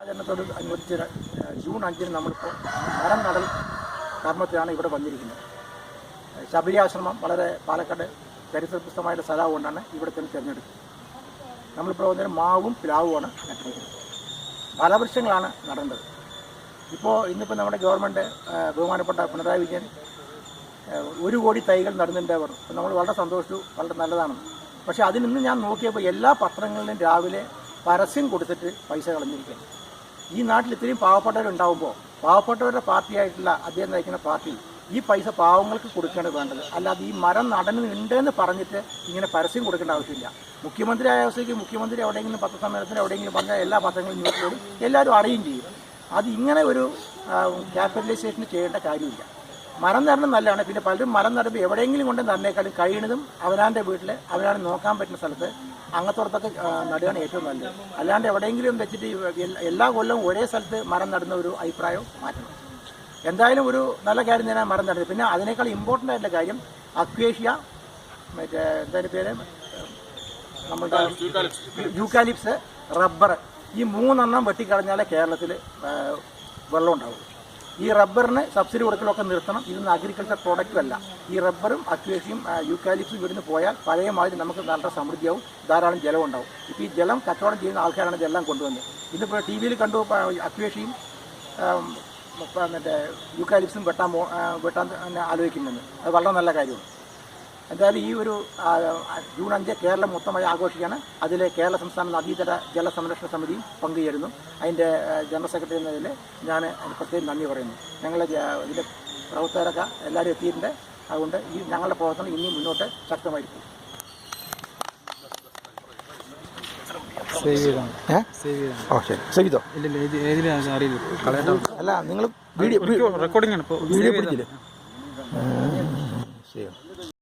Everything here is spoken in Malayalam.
ജനത്തോട് അനുവദിച്ച ജൂൺ 5 നമ്മളിപ്പോൾ മരം നടൽ കർമ്മത്തിലാണ് ഇവിടെ വന്നിരിക്കുന്നത്. ശബരി ആശ്രമം വളരെ പാലക്കാട് ചരിത്രപ്രസിദ്ധമായ സ്ഥലം കൊണ്ടാണ് ഇവിടെ തന്നെ തിരഞ്ഞെടുക്കുന്നത്. നമ്മളിപ്പോൾ വന്നൊരു മാവും പ്ലാവുമാണ് നട്ടിരിക്കുന്നത്. ഫലവൃക്ഷങ്ങളാണ് നടേണ്ടത്. ഇന്നിപ്പോൾ നമ്മുടെ ഗവൺമെൻറ് ബഹുമാനപ്പെട്ട പിണറായി വിജയൻ 1 കോടി തൈകൾ നടുന്നുണ്ടവർ നമ്മൾ വളരെ സന്തോഷിച്ചു, വളരെ നല്ലതാണെന്ന്. പക്ഷേ അതിനിന്ന് ഞാൻ നോക്കിയപ്പോൾ എല്ലാ പത്രങ്ങളിലും രാവിലെ പരസ്യം കൊടുത്തിട്ട് പൈസ കളഞ്ഞിരിക്കുകയാണ്. ഈ നാട്ടിൽ ഇത്രയും പാവപ്പെട്ടവരുണ്ടാകുമ്പോൾ പാവപ്പെട്ടവരുടെ പാർട്ടിയായിട്ടുള്ള അദ്ദേഹം നയിക്കുന്ന പാർട്ടി ഈ പൈസ പാവങ്ങൾക്ക് കൊടുക്കുകയാണ് വേണ്ടത്. അല്ലാതെ ഈ മരം നടനുണ്ടെന്ന് പറഞ്ഞിട്ട് ഇങ്ങനെ പരസ്യം കൊടുക്കേണ്ട ആവശ്യമില്ല. മുഖ്യമന്ത്രി ആയ അവസ്ഥയ്ക്ക് മുഖ്യമന്ത്രി എവിടെയെങ്കിലും പത്രസമ്മേളനത്തിന് എവിടെയെങ്കിലും പറഞ്ഞാൽ എല്ലാ പത്രങ്ങളും ന്യൂസിലോടും എല്ലാവരും അറിയുകയും ചെയ്യും. അത് ഇങ്ങനെ ഒരു ക്യാപിറ്റലൈസേഷൻ ചെയ്യേണ്ട കാര്യമില്ല. മരം നടണം നല്ലതാണ്. പിന്നെ പലരും മരം നടുമ്പോൾ എവിടെയെങ്കിലും കൊണ്ട് നടന്നേക്കാളും കഴിയുന്നതും അവനാൻ്റെ വീട്ടിൽ അവനാണ് നോക്കാൻ പറ്റുന്ന സ്ഥലത്ത് അങ്ങനത്തോടത്തൊക്കെ നടുകയാണ് ഏറ്റവും നല്ലത്. അല്ലാണ്ട് എവിടെയെങ്കിലും വെച്ചിട്ട് എല്ലാ കൊല്ലവും ഒരേ സ്ഥലത്ത് മരം നടുന്ന ഒരു അഭിപ്രായം മാറ്റണം. എന്തായാലും ഒരു നല്ല കാര്യം തന്നെയാണ് മരം നടുന്നത്. പിന്നെ അതിനേക്കാൾ ഇമ്പോർട്ടൻ്റ് ആയിട്ടുള്ള കാര്യം അക്വേഷ്യ, മറ്റേ എന്തായാലും പേര് നമ്മുടെ യൂക്കാലിപ്സ്, റബ്ബർ, ഈ 3 എണ്ണം വെട്ടിക്കളഞ്ഞാലേ കേരളത്തിൽ വെള്ളം ഉണ്ടാവും. ഈ റബ്ബറിന് സബ്സിഡി കൊടുക്കലൊക്കെ നിർത്തണം. ഇതൊന്നും അഗ്രികൾച്ചർ പ്രോഡക്റ്റും അല്ല. ഈ റബ്ബറും അക്വേഷ്യയും യൂക്കാലിപ്സും ഇവിടുന്ന് പോയാൽ പഴയ മാതിരി നമുക്ക് നല്ല സമൃദ്ധിയാവും, ധാരാളം ജലം ഉണ്ടാവും. ഇപ്പോൾ ഈ ജലം കച്ചവടം ചെയ്യുന്ന ആൾക്കാരാണ് ഇതെല്ലാം കൊണ്ടുവന്നത്. ഇന്നിപ്പോൾ ടി വിയിൽ കണ്ടു അക്വേഷ്യയും മറ്റേ യൂക്കാലിപ്സും വെട്ടാൻ ആലോചിക്കുന്നുണ്ട്. അത് വളരെ നല്ല കാര്യമാണ്. എന്തായാലും ഈ ഒരു ജൂൺ 5 കേരളം മൊത്തമായി ആഘോഷിക്കുകയാണ്. അതിൽ കേരള സംസ്ഥാന നദീതട ജല സംരക്ഷണ സമിതിയും പങ്കുചേരുന്നു. അതിൻ്റെ ജനറൽ സെക്രട്ടറി എന്നതിൽ ഞാൻ പ്രത്യേകം നന്ദി പറയുന്നു. ഇതിൻ്റെ പ്രവർത്തകരൊക്കെ എല്ലാവരും എത്തിയിട്ടുണ്ട്. അതുകൊണ്ട് ഈ ഞങ്ങളുടെ പ്രവർത്തനം ഇനിയും മുന്നോട്ട് ശക്തമായിരിക്കും. അല്ല, നിങ്ങൾ വീഡിയോ റെക്കോർഡിംഗ് ആണ്, വീഡിയോ പിടിച്ചില്ലേ?